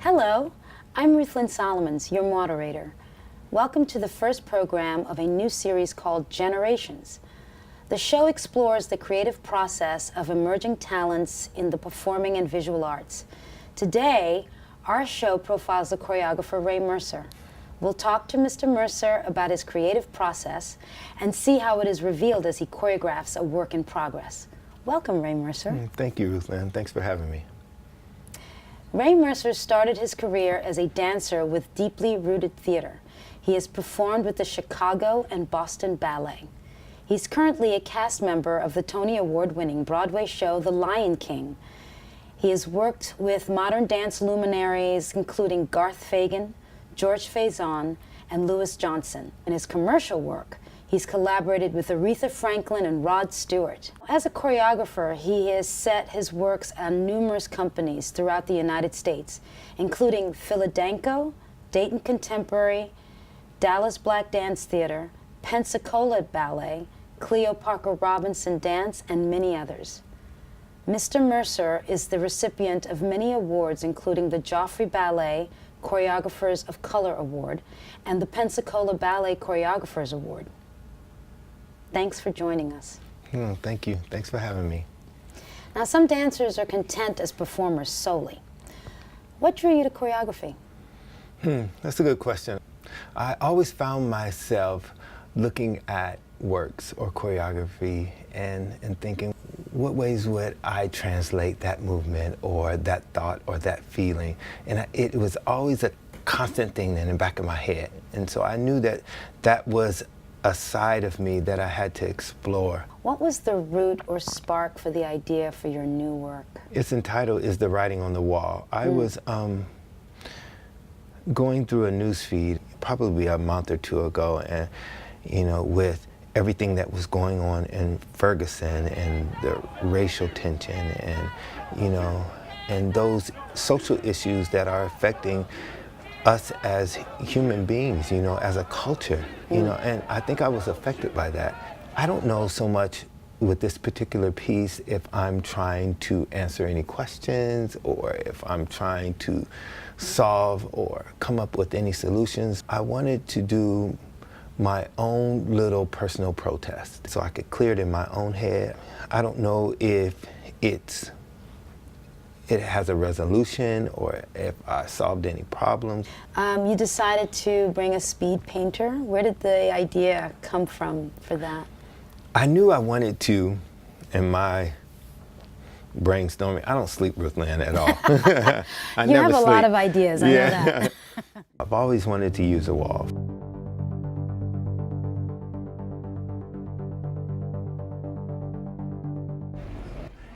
Hello, I'm Ruthlyn Salomons, your moderator. Welcome to the first program of a new series called Generations. The show explores the creative process of emerging talents in the performing and visual arts. Today, our show profiles the choreographer Ray Mercer. We'll talk to Mr. Mercer about his creative process and see how it is revealed as he choreographs a work in progress. Welcome, Ray Mercer. Thank you, Ruthlyn. Thanks for having me. Ray Mercer started his career as a dancer with deeply rooted theater. He has performed with the Chicago and Boston Ballet. He's currently a cast member of the Tony Award-winning Broadway show The Lion King. He has worked with modern dance luminaries including Garth Fagan, George Faison, and Louis Johnson. In his commercial work, he's collaborated with Aretha Franklin and Rod Stewart. As a choreographer, he has set his works on numerous companies throughout the United States, including Philadanco, Dayton Contemporary, Dallas Black Dance Theater, Pensacola Ballet, Cleo Parker Robinson Dance, and many others. Mr. Mercer is the recipient of many awards, including the Joffrey Ballet Choreographers of Color Award and the Pensacola Ballet Choreographers Award. Thanks for joining us. Thank you. Thanks for having me. Now, some dancers are content as performers solely. What drew you to choreography? That's a good question. I always found myself looking at works or choreography and thinking, what ways would I translate that movement or that thought or that feeling? And it was always a constant thing in the back of my head. And so I knew that that was a side of me that I had to explore. What was the root or spark for the idea for your new work? It's entitled Is the Writing on the Wall. I was going through a news feed probably a month or two ago, and with everything that was going on in Ferguson and the racial tension and and those social issues that are affecting us as human beings, as a culture, and I think I was affected by that. I don't know so much with this particular piece if I'm trying to answer any questions or if I'm trying to solve or come up with any solutions. I wanted to do my own little personal protest so I could clear it in my own head. I don't know if it has a resolution or if I solved any problems. You decided to bring a speed painter. Where did the idea come from for that? I knew I wanted to, in my brainstorming. I don't sleep, Ruthlyn, at all. You have a lot of ideas, I know that. I've always wanted to use a wall.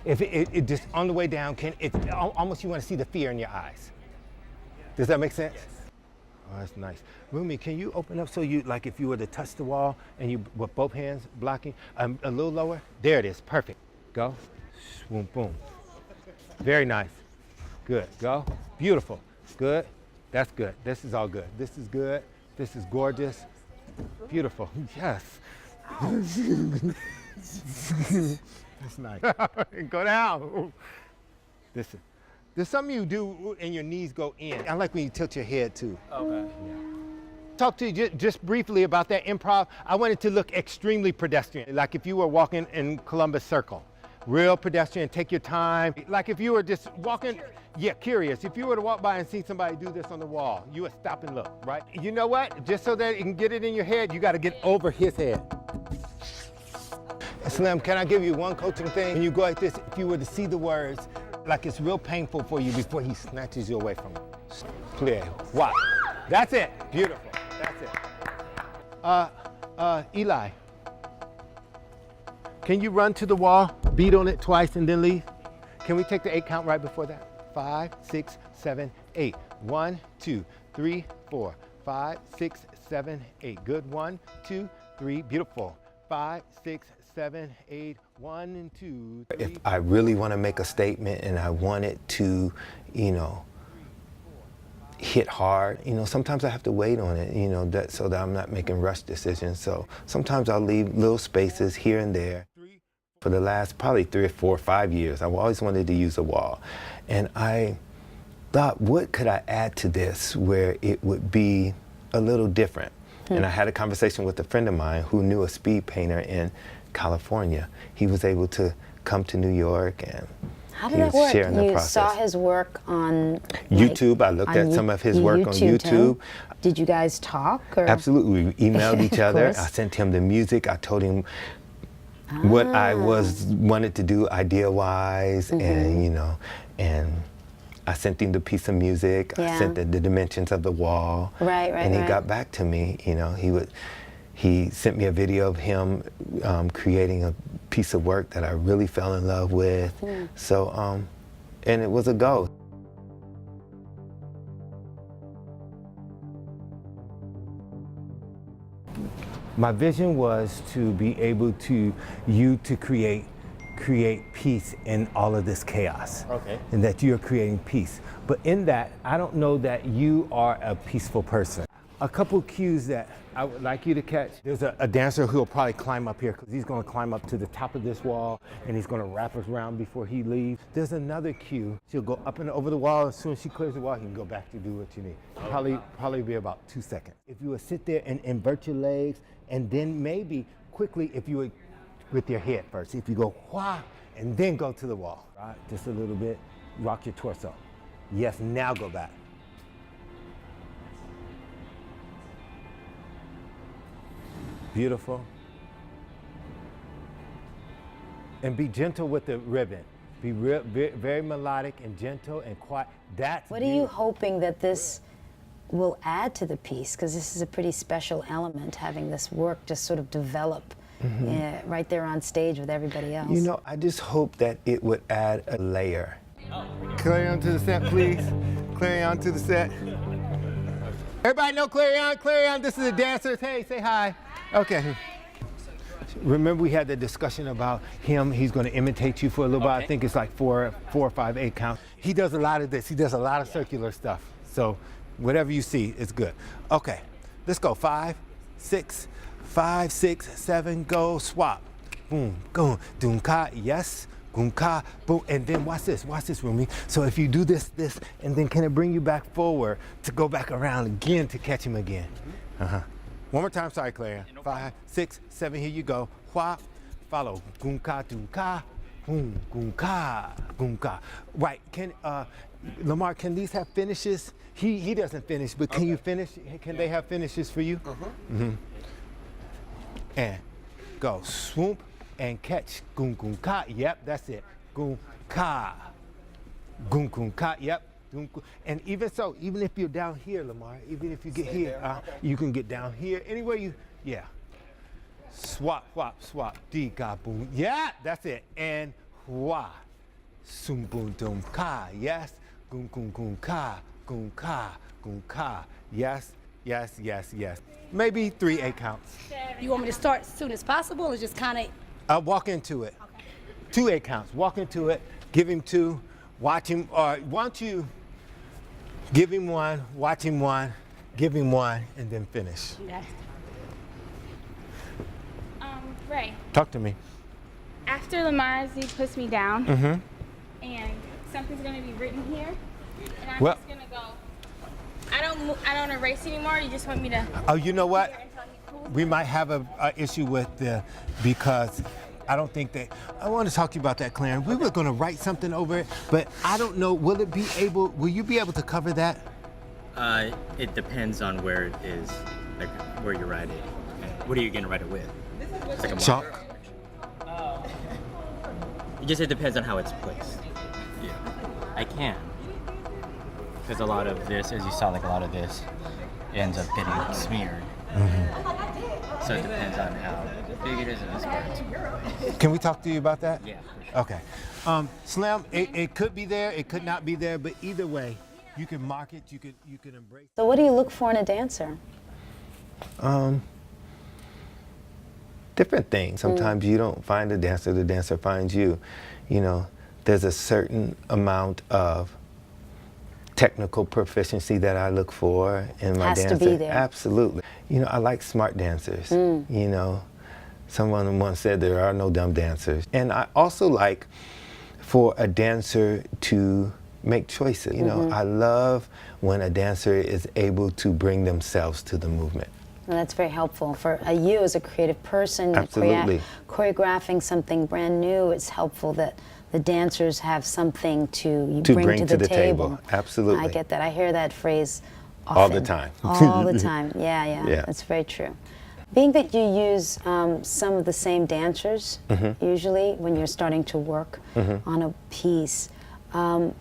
If it just on the way down, almost you want to see the fear in your eyes. Does that make sense? Yes. Oh, that's nice. Rumi, can you open up so you, like if you were to touch the wall and you, with both hands blocking, a little lower? There it is, perfect. Go, boom, boom. Very nice. Good, go. Beautiful, good. That's good, this is all good. This is good, this is gorgeous. Beautiful, yes. That's nice. Go down. Listen, there's something you do and your knees go in. I like when you tilt your head too. Okay. Yeah. Talk to you just briefly about that improv. I want it to look extremely pedestrian, like if you were walking in Columbus Circle. Real pedestrian, take your time. Like if you were just walking, curious. If you were to walk by and see somebody do this on the wall, you would stop and look, right? You know what? Just so that you can get it in your head, you got to get over his head. Slim, can I give you one coaching thing? When you go like this, if you were to see the words, like it's real painful for you before he snatches you away from it. Clear. Wow. That's it. Beautiful. That's it. Eli, can you run to the wall, beat on it twice, and then leave? Can we take the 8 count right before that? 5, 6, 7, 8. 1, 2, 3, 4. 5, 6, 7, 8. Good. 1, 2, 3. Beautiful. 5, 6, 7, 8, 1 and 2, 3. If I really want to make a statement and I want it to, hit hard, sometimes I have to wait on it, so that I'm not making rush decisions. So sometimes I'll leave little spaces here and there. For the last probably 3 or 4 or 5 years, I've always wanted to use a wall. And I thought, what could I add to this where it would be a little different? And I had a conversation with a friend of mine who knew a speed painter in California. He was able to come to New York, and How did he that was work? sharing the You process. saw his work on YouTube. I looked at some of his work on YouTubed him? YouTube. Did you guys talk? Or? Absolutely. We emailed each Of other. course. I sent him the music. I told him what I wanted to do idea-wise, and, you know, and I sent him the piece of music. Yeah. I sent the dimensions of the wall. Right, And he got back to me. You know, he sent me a video of him creating a piece of work that I really fell in love with. So, and it was a go. My vision was to be able to create peace in all of this chaos. Okay. And that you're creating peace. But in that, I don't know that you are a peaceful person. A couple cues that I would like you to catch. There's a dancer who'll probably climb up here because he's going to climb up to the top of this wall and he's going to wrap us around before he leaves. There's another cue. She'll go up and over the wall. As soon as she clears the wall, you can go back to do what you need. Probably be about 2 seconds. If you would sit there and invert your legs, and then maybe quickly, if you would, with your head first, if you go wah, and then go to the wall. Right, just a little bit. Rock your torso. Yes, now go back. Beautiful. And be gentle with the ribbon. Be very melodic and gentle and quiet. What are you hoping that this will add to the piece? Because this is a pretty special element, having this work just sort of develop right there on stage with everybody else. You know, I just hope that it would add a layer. Clarion to the set, please. Clarion to the set. Everybody know Clarion? Clarion, this is the dancers. Hey, say hi. Okay. Remember we had the discussion about him. He's going to imitate you for a little while. I think it's like four or five, 8 counts. He does a lot of this. He does a lot of circular stuff. So whatever you see, it's good. Okay, let's go. 5, 6, 5, 6, 7, go, swap. Boom, go, doom ka, yes, boom ka, boom. And then watch this, Rumi. So if you do this, and then can it bring you back forward to go back around again to catch him again? One more time, sorry, Claire. 5, 6, 7, here you go. Hua, follow. Goom ka, doom ka, boom, goom ka, goom ka. Right, Lamar, can these have finishes? He doesn't finish, but can you finish? Can they have finishes for you? And go, swoop, and catch. Goom, goom ka, yep, that's it. Goom ka, goom, goom ka, yep. And even so, even if you're down here, Lamar, even if you get here, you can get down here. Anywhere you, yeah. Swap, swap, swap, dee, ga, boom. Yeah, that's it. And hua, sum, boom, doom, ka, yes. Goom, goom, goom, ka, goom, ka, goom, ka. Yes, yes, yes, yes. Maybe 3 8 counts. You want me to start as soon as possible or just kind of? Walk into it. Okay. 2 8 counts. Walk into it, give him 2, watch him, or why don't you give him 1, watch him 1, give him 1, and then finish. Okay. Ray, Talk to me. after Lamar's, he puts me down, and something's gonna be written here, and I'm Well- just gonna go. I don't erase anymore. You just want me to. Oh, you know what? Until he pulls We might have a issue with because I don't think that, I want to talk to you about that, Clarence. We were going to write something over it, but I don't know, will you be able to cover that? It depends on where it is, like where you write it. What are you gonna write it with? It's like a Chalk? marker. It depends on how it's placed. Yeah. I can. Because a lot of this, as you saw, like a lot of this ends up getting smeared. So it depends on how big it is in this part. Can we talk to you about that? Yeah, for sure. Okay. Slim, it could be there, it could not be there, but either way, you can mark it, you can embrace it. So what do you look for in a dancer? Different things. Sometimes you don't find the dancer finds you. You know, there's a certain amount of technical proficiency that I look for in my Has to dancer. be there. Absolutely. You know, I like smart dancers. You know, someone once said there are no dumb dancers. And I also like for a dancer to make choices. You know, I love when a dancer is able to bring themselves to the movement. Well, that's very helpful for you as a creative person. Absolutely. Choreographing something brand new, it's helpful that the dancers have something to bring to the table. Absolutely. I get that. I hear that phrase often. All the time. All the time. Yeah. That's very true. Being that you use some of the same dancers, usually when you're starting to work on a piece, are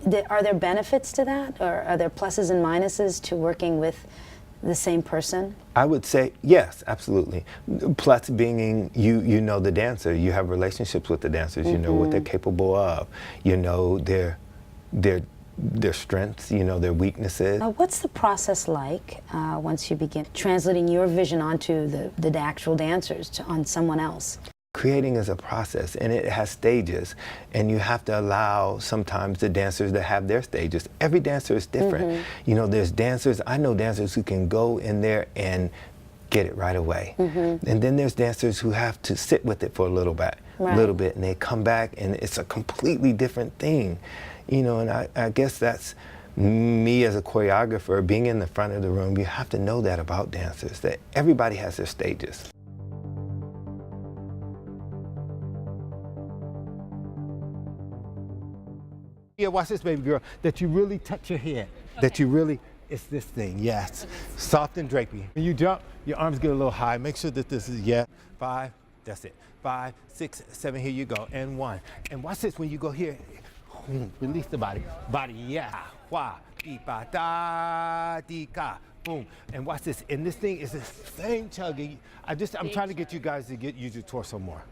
there benefits to that? Or are there pluses and minuses to working with the same person? I would say yes, absolutely. Plus being you know the dancer, you have relationships with the dancers, you know what they're capable of, you know their strengths, you know their weaknesses. What's the process like once you begin translating your vision onto the actual dancers on someone else? Creating is a process, and it has stages, and you have to allow sometimes the dancers to have their stages. Every dancer is different. You know, there's dancers, I know dancers who can go in there and get it right away. And then there's dancers who have to sit with it for a little bit, and they come back and it's a completely different thing. You know, and I guess that's me as a choreographer, being in the front of the room, you have to know that about dancers, that everybody has their stages. Yeah, watch this, baby girl, that you really touch your head, that you really, it's this thing, yes. Soft and drapey. When you jump, your arms get a little high. Make sure that this is, 5, that's it. 5, 6, 7, here you go, and 1. And watch this, when you go here, release the body. Yeah, wah, dee, ba, da, dee, ka, boom. And watch this, and this thing is the same chugging. I'm trying to get you guys to use your torso more.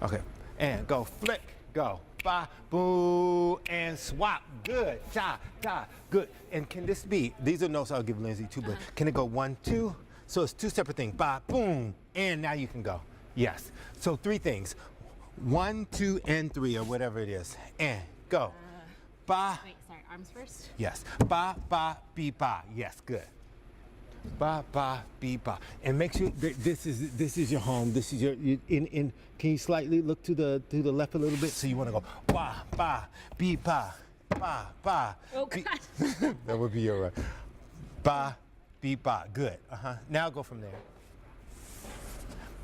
Okay, and go, flick, go. Ba, boo, and swap. Good. Cha, ta. Good. And can this be, these are notes I'll give Lindsay too, but can it go 1, 2? So it's 2 separate things. Ba, boom, and now you can go. Yes. So 3 things. 1, 2, and 3, or whatever it is. And go. Ba. Wait, sorry, arms first? Yes. Ba, ba, be, ba. Yes, good. Ba, ba, be, ba. And make sure that this is your home. This is your, can you slightly look to the left a little bit? So you want to go ba, ba, be, ba, ba, ba. Oh, God. That would be your right. Ba, be, ba. Good. Now go from there.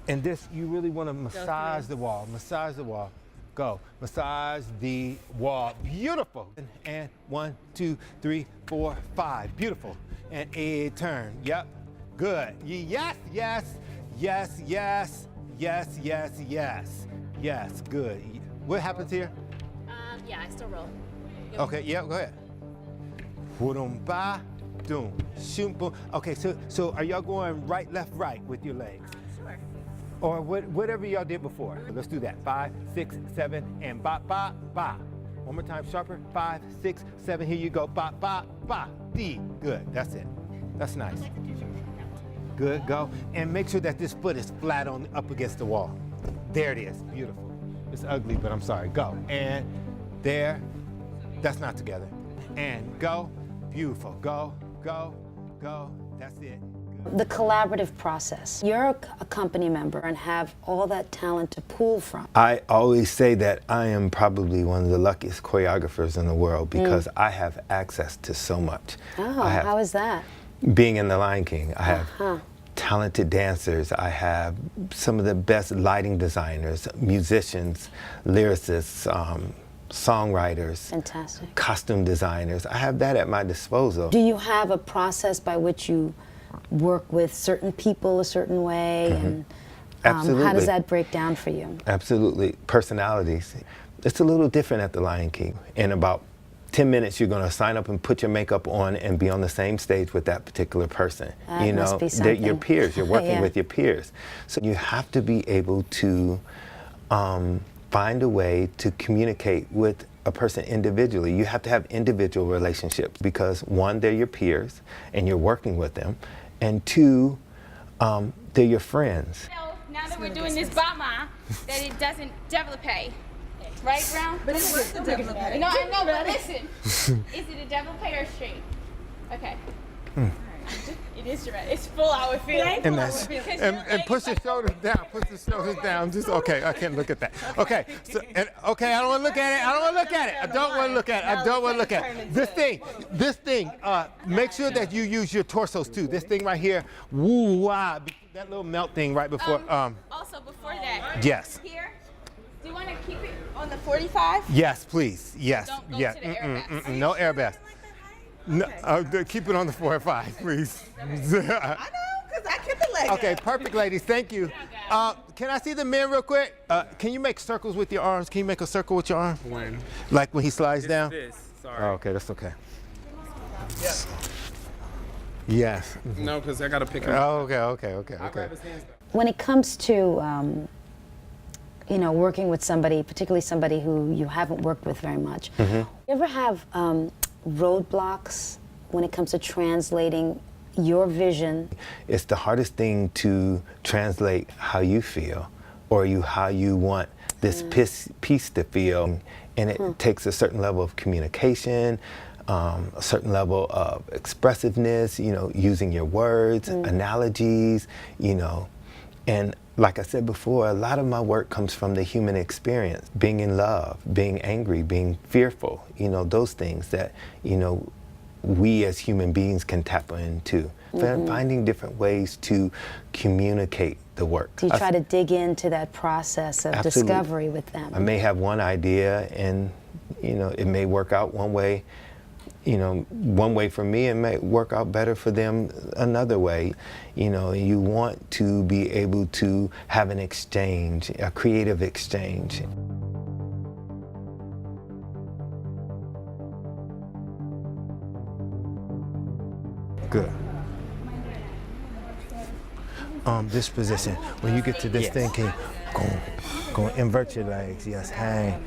And this, you really want to massage the wall. Massage the wall. Go. Massage the wall. Beautiful. And 1, 2, 3, 4, 5. Beautiful. And a turn. Yep. Good. Yes, yes, yes, yes, yes, yes, yes. Yes, good. What happens here? Yeah, I still roll. Okay, yeah, go ahead. Boom, ba, doom, shoom, boom. Okay, so are y'all going right, left, right with your legs? Sure. Or whatever y'all did before. Let's do that. 5, 6, 7, and ba, ba, ba. One more time, sharper. 5, 6, 7. Here you go. Ba, ba, ba, dee. Good. That's it. That's nice. Good. Go. And make sure that this foot is flat on up against the wall. There it is. Beautiful. It's ugly, but I'm sorry. Go. And there. That's not together. And go. Beautiful. Go. Go. Go. That's it. The collaborative process. You're a company member and have all that talent to pull from. I always say that I am probably one of the luckiest choreographers in the world because I have access to so much. Oh, how is that? Being in The Lion King, I have talented dancers, I have some of the best lighting designers, musicians, lyricists, songwriters, Fantastic. costume designers. I have that at my disposal. Do you have a process by which you work with certain people a certain way? And Absolutely. how does that break down for you? Absolutely. Personalities. It's a little different at The Lion King. In about 10 minutes, you're going to sign up and put your makeup on and be on the same stage with that particular person. That must be they're your something. peers. You're working Yeah. with your peers. So you have to be able to find a way to communicate with a person individually. You have to have individual relationships because 1, they're your peers and you're working with them, and 2, they're your friends. So now that we're doing this bama, that it doesn't develop. Right, Brown? But it was the development. No, I know, but listen. Is it a develop or straight? Okay. It is dramatic. It's full hour feel. And that's and push your shoulders down. Push the shoulders down. Just okay. I can't look at that. Okay. So okay. I don't want to look at it. I don't want to look at it. I don't want to look at it. I don't want to look at it. This thing. Make sure that you use your torsos too. This thing right here. Woo wah. That little melt thing right before. Also, before that. Yes. Here. Do you want to keep it on the 45? Yes, please. Yes. Don't go Yeah. to the air vest. No air vest. No, keep it on the 4-5, please. I know, because I kept the leg Okay, up. perfect, ladies. Thank you. Can I see the men real quick? Can you make circles with your arms? Can you make a circle with your arm? When? Like when he slides down? This, sorry. Oh, okay, that's okay. Yes. No, because I got to pick him up. Oh, okay. I'll grab his hands. When it comes to, working with somebody, particularly somebody who you haven't worked with very much, you ever have roadblocks when it comes to translating your vision? It's the hardest thing to translate how you feel or how you want this piece to feel. And it takes a certain level of communication, a certain level of expressiveness, using your words, analogies, And like I said before, a lot of my work comes from the human experience, being in love, being angry, being fearful, those things that, we as human beings can tap into. Finding different ways to communicate the work. Do you try to dig into that process of discovery with them? I may have one idea and, it may work out one way, one way for me, it may work out better for them another way. You want to be able to have an exchange, a creative exchange. Good. This position. When you get to this thing, can you go invert your legs. Yes, hang.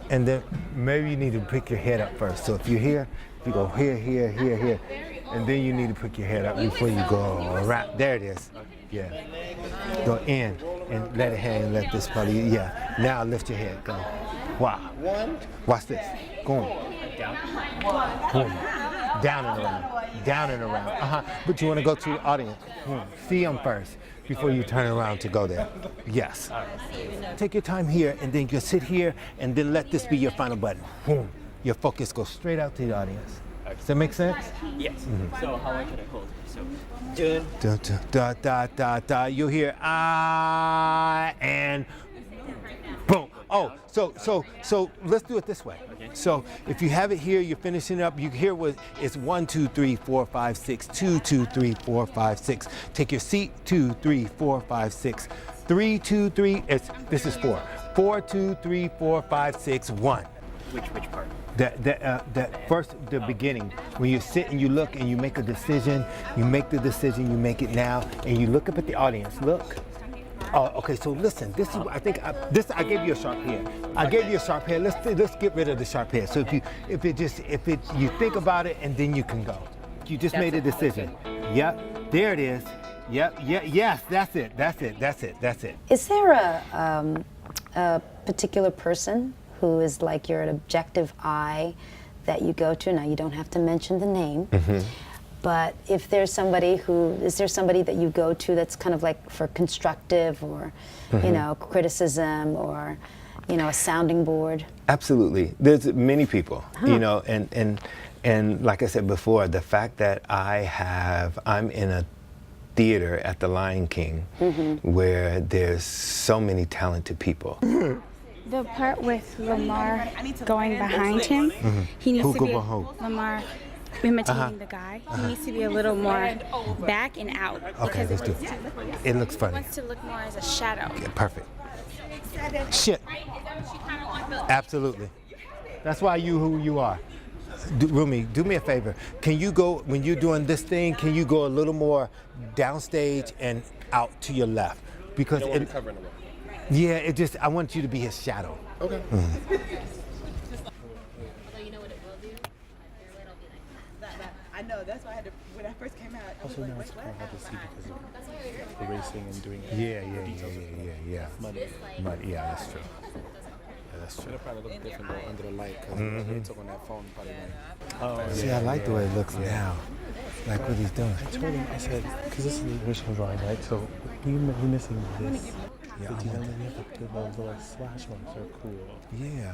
And then maybe you need to pick your head up first. So if you're here, you go here. And then you need to pick your head up before you go around. There it is. Yeah. Go in and let it hang, let this body, yeah. Now lift your head, go. Wow. Watch this. Go on. Boom. Down and around. But you want to go to the audience. See them first before you turn around to go there. Yes. Take your time here, and then you sit here, and then let this be your final button. Boom. Your focus goes straight out to the audience. Does that make sense? Yes. So how long can I hold? So Da. You'll hear and boom. Oh, so let's do it this way. Okay. So if you have it here, you're finishing up. You hear what it's 1, 2, 3, 4, 5, 6. 2, 2, 3, 4, 5, 6. Take your seat. 2, 3, 4, 5, 6. 3, 2, 3. This is 4. 4, 2, 3, 4, 5, 6. 1. Which part? That first, the beginning, when you sit and you look and you make a decision, you make the decision, you make it now, and you look up at the audience. Look. Oh, okay. So listen. This is. I think. I gave you a sharp head. I gave you a sharp head. Let's get rid of the sharp head. So you think about it and then you can go. You just made a decision. Yep. There it is. Yep. Yeah. Yes. That's it. Is there a particular person who is like your objective eye that you go to? Now, you don't have to mention the name, but if there's somebody is there somebody that you go to that's kind of like for constructive or, criticism or, a sounding board? Absolutely. There's many people, and like I said before, the fact that I'm in a theater at the Lion King where there's so many talented people. The part with Lamar going behind him, he needs to be Lamar imitating the guy. He needs to be a little more back and out. Okay, let's do it. It looks funny. He wants to look more as a shadow. Yeah, perfect. Shit. Absolutely. That's why you who you are. Rumi, do me a favor. Can you go, when you're doing this thing, can you go a little more downstage and out to your left? Because yeah, I want you to be his shadow. Okay. I know, that's why I had to, when I first came out, I was like, wait, what? Hard to see because of the racing and doing it. Yeah. Muddy. Yeah, that's true. that's true. It'll probably look different though under the light because they took on that phone probably like. See, I like the way it looks now. Like what he's doing. I told him, I said, because this is the original drawing, right? So we're missing this. Yeah, The detail, and then you have to put those little slash marks are cool. Yeah,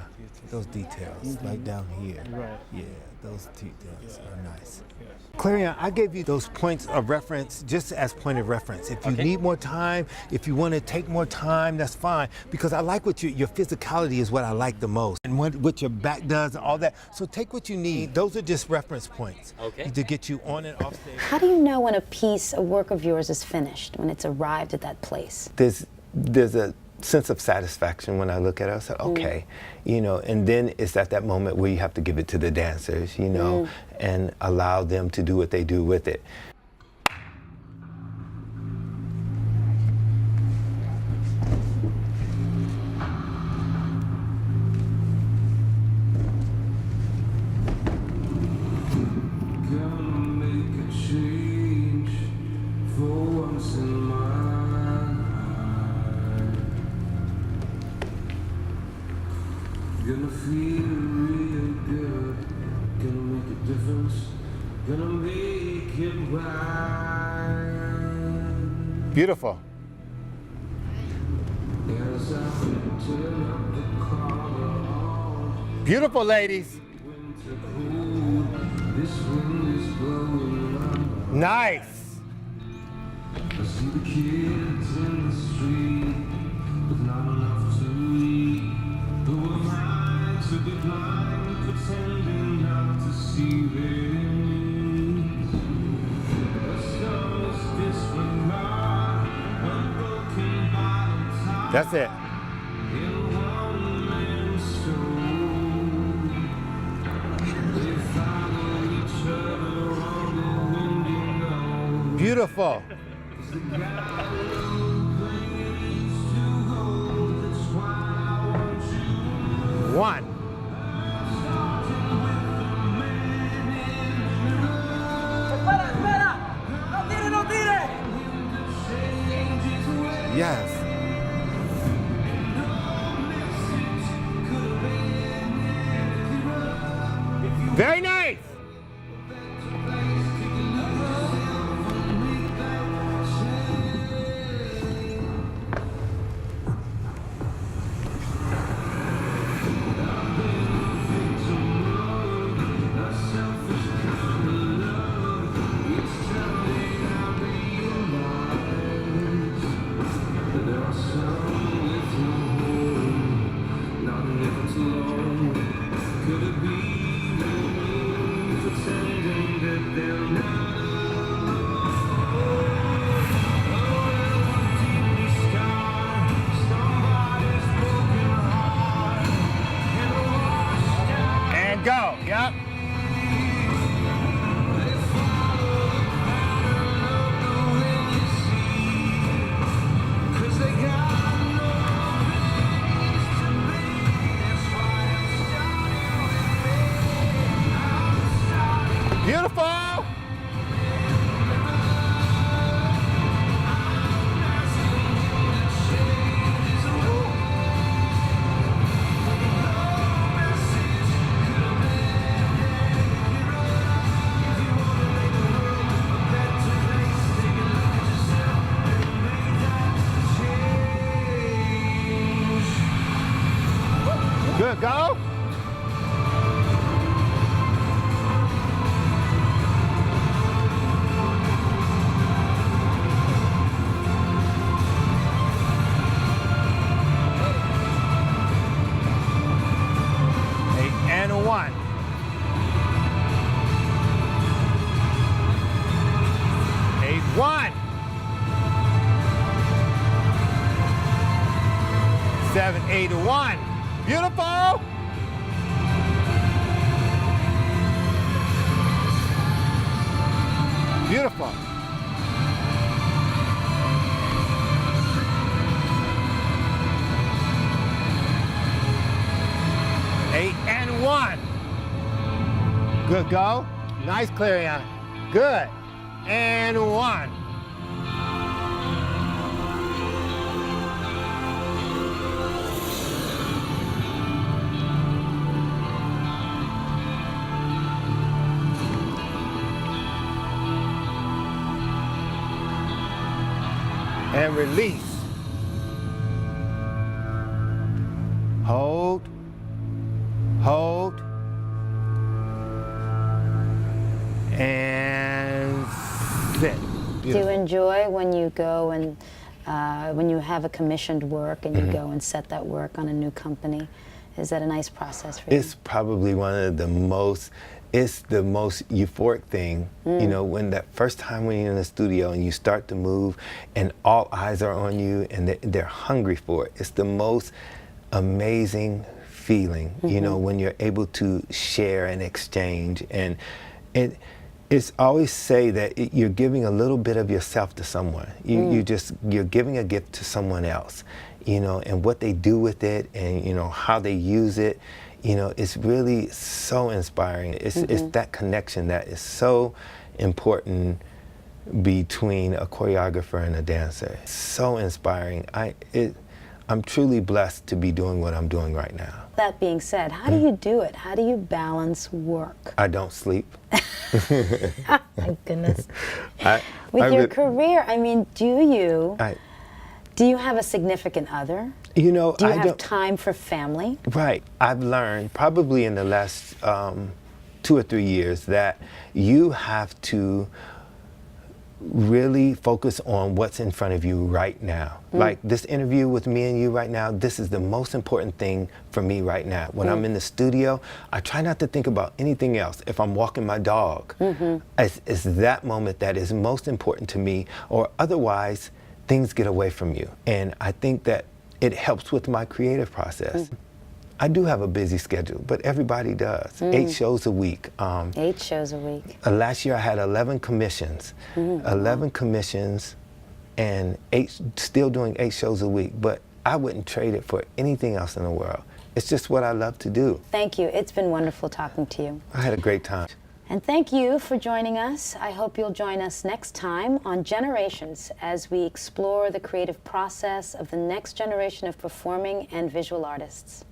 those details, like down here. Right. Yeah, those details are nice. Clarion, I gave you those points of reference just as point of reference. If you need more time, if you want to take more time, that's fine. Because I like what your physicality is what I like the most. And what your back does, all that. So take what you need. Those are just reference points to get you on and off stage. How do you know when a work of yours is finished, when it's arrived at that place? There's a sense of satisfaction when I look at it. I said, okay, you know, and then it's at that moment where you have to give it to the dancers, you know, and allow them to do what they do with it. Gonna feel real good, gonna make a difference, gonna make it right. Beautiful. As I turn up the collar, Beautiful, ladies. winter cool, this wind is blowing. Nice. I see the kids in the street, but not enough to eat. Who am I to be blind, pretending not to see their needs? The stars disregard, unbroken bottom top. That's it. In one man's soul, they follow each other on the winding road. Beautiful. The guy who plays to hold, that's why I want you. One. Yes. Very nice. And go. Yep. Beautiful. Good, go. And a one. Eight, one. 7, 8, 1. Beautiful. Beautiful. Eight and 1. Good go. Nice Clarion. Good. And 1. And release. Hold. Hold. And sit. Do you enjoy when you go and when you have a commissioned work and you go and set that work on a new company? Is that a nice process for you? It's probably one of the most, it's the most euphoric thing, you know, when that first time when you're in the studio and you start to move and all eyes are on you and they're hungry for it. It's the most amazing feeling, you know, when you're able to share and exchange. And it's always say that you're giving a little bit of yourself to someone. You're giving a gift to someone else, you know, and what they do with it and, you know, how they use it, you know, it's really so inspiring. It's that connection that is so important between a choreographer and a dancer. It's so inspiring. I'm truly blessed to be doing what I'm doing right now. That being said, how do you do it? How do you balance work? I don't sleep. My goodness. With your career, I mean, do you have a significant other? You know, do you have time for family? Right. I've learned probably in the last 2 or 3 years that you have to really focus on what's in front of you right now. Like this interview with me and you right now, this is the most important thing for me right now. When I'm in the studio, I try not to think about anything else. If I'm walking my dog, it's that moment that is most important to me, or otherwise things get away from you. And I think that it helps with my creative process. I do have a busy schedule, but everybody does. 8 shows a week. 8 shows a week. Last year I had 11 commissions. 11 commissions and still doing 8 shows a week, but I wouldn't trade it for anything else in the world. It's just what I love to do. Thank you. It's been wonderful talking to you. I had a great time. And thank you for joining us. I hope you'll join us next time on Generations as we explore the creative process of the next generation of performing and visual artists.